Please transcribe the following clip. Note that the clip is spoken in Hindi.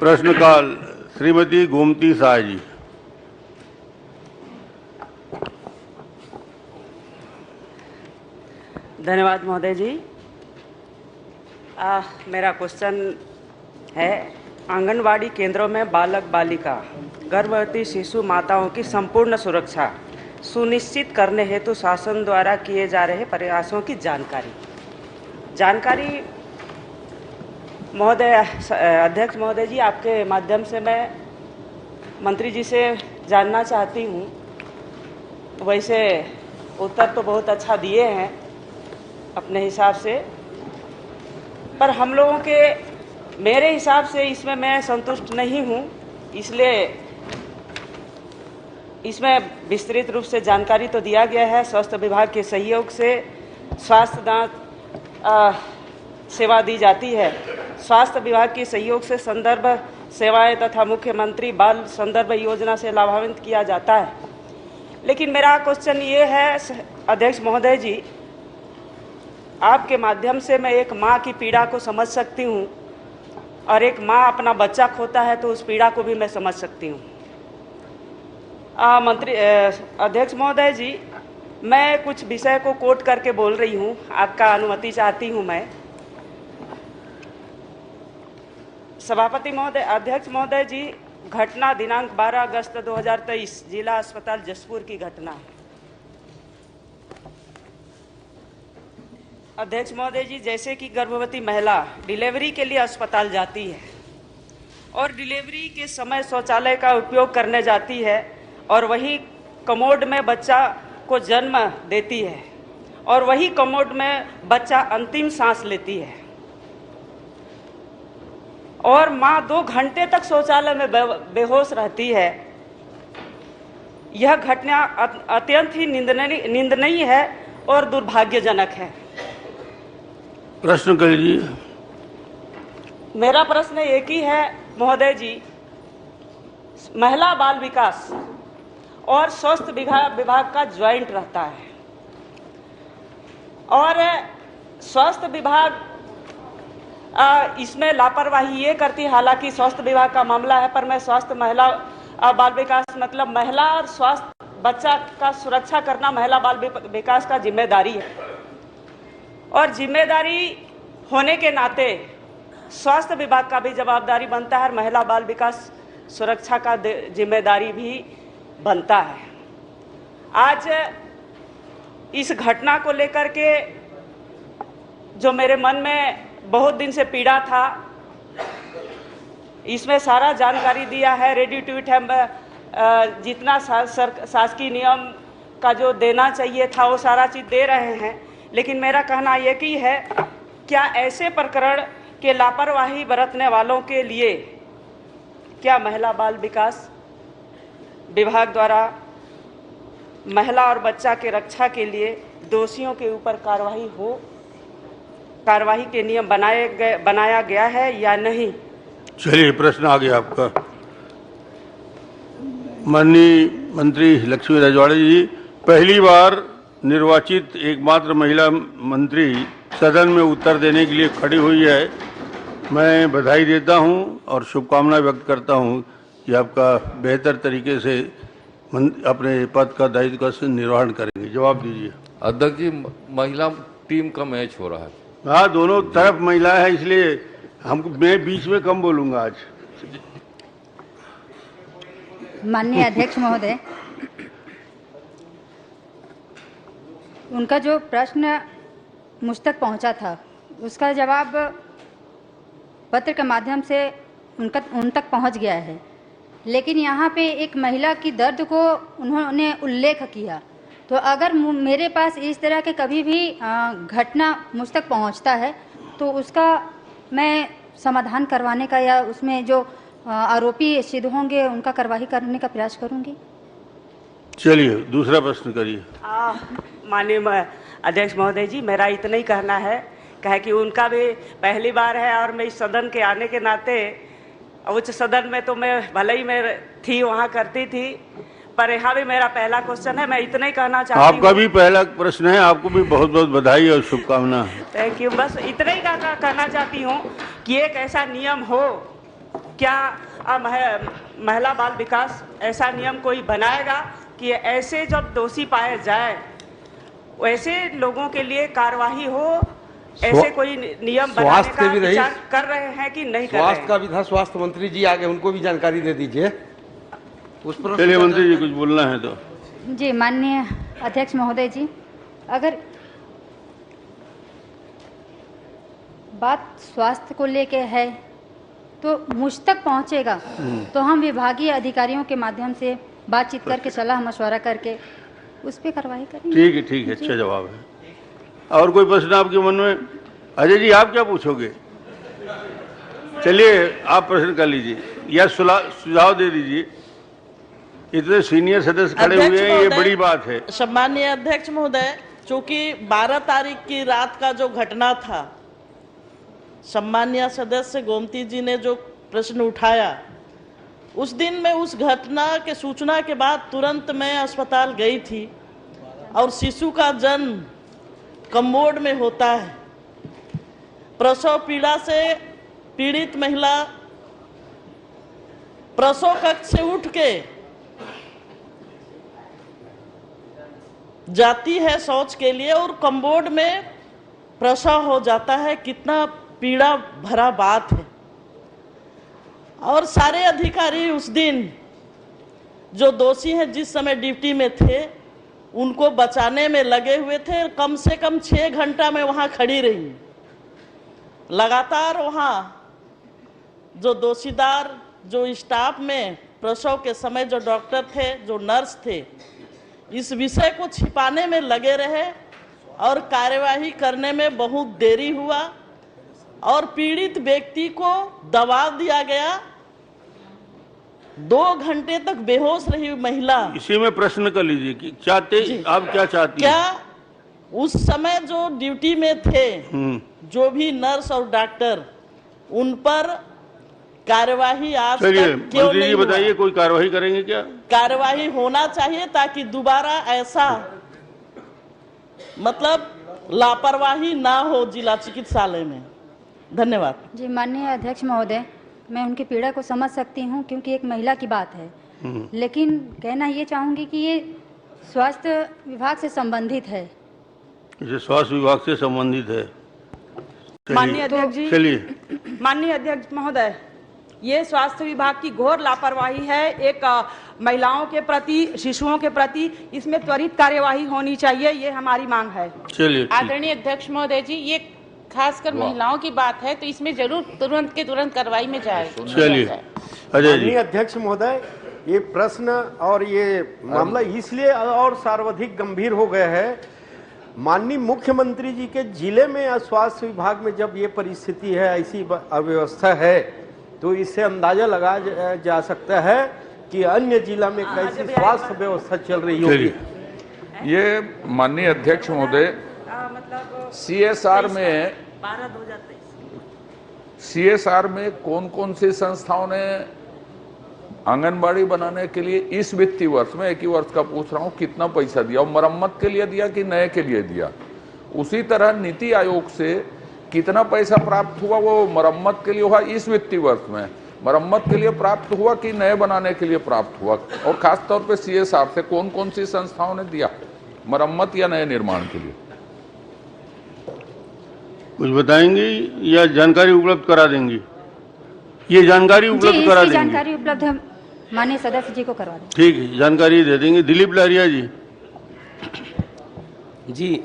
प्रश्नकाल श्रीमती गोमती शाह जी। धन्यवाद महोदय जी। मेरा क्वेश्चन है, आंगनवाड़ी केंद्रों में बालक बालिका गर्भवती शिशु माताओं की संपूर्ण सुरक्षा सुनिश्चित करने हेतु शासन द्वारा किए जा रहे प्रयासों की जानकारी महोदय, अध्यक्ष महोदय जी, आपके माध्यम से मैं मंत्री जी से जानना चाहती हूँ। वैसे उत्तर तो बहुत अच्छा दिए हैं अपने हिसाब से, पर हम लोगों के मेरे हिसाब से इसमें मैं संतुष्ट नहीं हूँ, इसलिए इसमें विस्तृत रूप से जानकारी तो दिया गया है। स्वास्थ्य विभाग के सहयोग से स्वास्थ्य जांच सेवा दी जाती है। स्वास्थ्य विभाग के सहयोग से संदर्भ सेवाएं तथा मुख्यमंत्री बाल संदर्भ योजना से लाभान्वित किया जाता है। लेकिन मेरा क्वेश्चन ये है अध्यक्ष महोदय जी, आपके माध्यम से मैं एक माँ की पीड़ा को समझ सकती हूँ, और एक माँ अपना बच्चा खोता है तो उस पीड़ा को भी मैं समझ सकती हूँ। अध्यक्ष महोदय जी, मैं कुछ विषय को कोट करके बोल रही हूँ, आपका अनुमति चाहती हूँ मैं। सभापति महोदय, अध्यक्ष महोदय जी, घटना दिनांक 12 अगस्त 2023 जिला अस्पताल जसपुर की घटना है। अध्यक्ष महोदय जी, जैसे कि गर्भवती महिला डिलीवरी के लिए अस्पताल जाती है और डिलीवरी के समय शौचालय का उपयोग करने जाती है और वही कमोड में बच्चा को जन्म देती है और वही कमोड में बच्चा अंतिम सांस लेती है और माँ 2 घंटे तक शौचालय में बेहोश रहती है। यह घटना अत्यंत ही निंदनीय है और दुर्भाग्यजनक है। प्रश्न करिए। मेरा प्रश्न एक ही है महोदय जी, महिला बाल विकास और स्वास्थ्य विभाग का ज्वाइंट रहता है और स्वास्थ्य विभाग इसमें लापरवाही ये करती है। हालांकि स्वास्थ्य विभाग का मामला है, पर मैं स्वास्थ्य महिला बाल विकास मतलब महिला और स्वास्थ्य बच्चा का सुरक्षा करना महिला बाल विकास का जिम्मेदारी है और जिम्मेदारी होने के नाते स्वास्थ्य विभाग का भी जवाबदारी बनता है और महिला बाल विकास सुरक्षा का जिम्मेदारी भी बनता है। आज इस घटना को लेकर के जो मेरे मन में बहुत दिन से पीड़ा था, इसमें सारा जानकारी दिया है, रेडी टू इट है। जितना शासकीय नियम का जो देना चाहिए था वो सारा चीज़ दे रहे हैं। लेकिन मेरा कहना यह कि है, क्या ऐसे प्रकरण के लापरवाही बरतने वालों के लिए क्या महिला बाल विकास विभाग द्वारा महिला और बच्चा के रक्षा के लिए दोषियों के ऊपर कार्रवाई के नियम बनाया गया है या नहीं? चलिए, प्रश्न आ गया आपका। माननीय मंत्री लक्ष्मी रजवाड़े जी, पहली बार निर्वाचित एकमात्र महिला मंत्री सदन में उत्तर देने के लिए खड़ी हुई है। मैं बधाई देता हूं और शुभकामनाएं व्यक्त करता हूं कि आपका बेहतर तरीके से अपने पद का दायित्व का निर्वहन करेंगे। जवाब दीजिए। अध्यक्ष जी, महिला टीम का मैच हो रहा है। हाँ, दोनों तरफ महिला है, इसलिए मैं बीच में कम बोलूंगा आज। माननीय अध्यक्ष महोदय, उनका जो प्रश्न मुझ तक पहुंचा था उसका जवाब पत्र के माध्यम से उन तक पहुंच गया है, लेकिन यहाँ पे एक महिला की दर्द को उन्होंने उल्लेख किया। तो अगर मेरे पास इस तरह के कभी भी घटना मुझ तक पहुँचता है तो उसका मैं समाधान करवाने का या उसमें जो आरोपी सिद्ध होंगे उनका कार्रवाई करने का प्रयास करूंगी। चलिए, दूसरा प्रश्न करिए। माननीय अध्यक्ष महोदय जी, मेरा इतना ही कहना है कहे कि उनका भी पहली बार है और मैं इस सदन के आने के नाते, उच्च सदन में तो मैं भले ही मैं थी, वहाँ करती थी, पर यहाँ भी मेरा पहला क्वेश्चन है। मैं इतना ही कहना चाहती हूँ। आपका भी पहला प्रश्न है, आपको भी बहुत बहुत बधाई और शुभकामना। Thank you. बस इतना ही कहना चाहती हूँ कि एक ऐसा नियम हो क्या महिला बाल विकास ऐसा नियम कोई बनाएगा कि ऐसे जब दोषी पाए जाए वैसे लोगों के लिए कार्यवाही हो? ऐसे कोई नियम बनाने स्वास्थ्य का भी रही, विचार कर रहे हैं कि नहीं कर रहे स्वास्थ्य हैं? का भी था, स्वास्थ्य मंत्री जी आगे, उनको भी जानकारी दे दीजिए उस पर। चलिए मंत्री जी, कुछ बोलना है तो। जी माननीय अध्यक्ष महोदय जी, अगर बात स्वास्थ्य को लेके है तो मुझ तक पहुंचेगा तो हम विभागीय अधिकारियों के माध्यम से बातचीत करके सलाह मशवरा करके उस पर कार्रवाई करेंगे। ठीक है, अच्छा जवाब है। और कोई प्रश्न आपके मन में? अजय जी, आप क्या पूछोगे? चलिए आप प्रश्न कर लीजिए या सुझाव दे दीजिए। इतने सीनियर सदस्य खड़े हुए हैं, ये बड़ी बात है। सम्माननीय अध्यक्ष महोदय, चूंकि 12 तारीख की रात का जो घटना था, सम्माननीय सदस्य गोमती जी ने जो प्रश्न उठाया, उस दिन में उस घटना के सूचना के बाद तुरंत मैं अस्पताल गई थी और शिशु का जन्म कम्बोड में होता है। प्रसव पीड़ा से पीड़ित महिला प्रसव कक्ष से उठ के जाती है शौच के लिए और कम्बोड में प्रसव हो जाता है। कितना पीड़ा भरा बात है। और सारे अधिकारी उस दिन जो दोषी हैं, जिस समय ड्यूटी में थे, उनको बचाने में लगे हुए थे। कम से कम 6 घंटा में वहां खड़ी रही। लगातार वहां जो दोषीदार, जो स्टाफ में प्रसव के समय जो डॉक्टर थे, जो नर्स थे, इस विषय को छिपाने में लगे रहे और कार्यवाही करने में बहुत देरी हुआ और पीड़ित व्यक्ति को दबाव दिया गया। 2 घंटे तक बेहोश रही महिला। इसी में प्रश्न कर लीजिए कि आप क्या चाहती हैं? क्या उस समय जो ड्यूटी में थे जो भी नर्स और डॉक्टर, उन पर कार्यवाही आज तक क्यों मंत्री जी नहीं बताइए, हुआ? कोई कार्रवाई करेंगे क्या? कार्यवाही होना चाहिए ताकि दोबारा ऐसा मतलब लापरवाही ना हो जिला चिकित्सालय में। धन्यवाद। जी माननीय अध्यक्ष महोदय, मैं उनकी पीड़ा को समझ सकती हूँ क्योंकि एक महिला की बात है, लेकिन कहना ये चाहूँगी कि ये स्वास्थ्य विभाग से संबंधित है। इसे स्वास्थ्य विभाग से संबंधित है। माननीय अध्यक्ष जी, चलिए। माननीय अध्यक्ष महोदय, ये स्वास्थ्य विभाग की घोर लापरवाही है। एक महिलाओं के प्रति, शिशुओं के प्रति इसमें त्वरित कार्यवाही होनी चाहिए, ये हमारी मांग है। चलिए। आदरणीय अध्यक्ष महोदय जी, ये खासकर महिलाओं की बात है तो इसमें जरूर तुरंत के तुरंत कार्रवाई में जाए। चलिए अजय जी। माननीय अध्यक्ष महोदय, ये प्रश्न और ये मामला इसलिए और सर्वाधिक गंभीर हो गया है। माननीय मुख्यमंत्री जी के जिले में स्वास्थ्य विभाग में जब ये परिस्थिति है, ऐसी अव्यवस्था है, तो इससे अंदाजा लगाया जा सकता है कि अन्य जिला में कैसी स्वास्थ्य व्यवस्था चल रही होगी। ये माननीय अध्यक्ष महोदय, सीएसआर में कौन कौन सी संस्थाओं ने आंगनबाड़ी बनाने के लिए इस वित्तीय वर्ष में, एक ही वर्ष का पूछ रहा हूं, कितना पैसा दिया और मरम्मत के लिए दिया कि नए के लिए दिया? उसी तरह नीति आयोग से कितना पैसा प्राप्त हुआ, वो मरम्मत के लिए हुआ इस वित्तीय वर्ष में, मरम्मत के लिए प्राप्त हुआ कि नए बनाने के लिए प्राप्त हुआ? और खास तौर पे सीएसआर से कौन कौन सी संस्थाओं ने दिया मरम्मत या नए निर्माण के लिए? कुछ बताएंगे या जानकारी उपलब्ध करा देंगी? ये जानकारी उपलब्ध करा देंगी? जानकारी उपलब्ध हम माननीय सदस्य जी को करवा दें। ठीक है, जानकारी दे देंगे। दिलीप लारिया जी। जी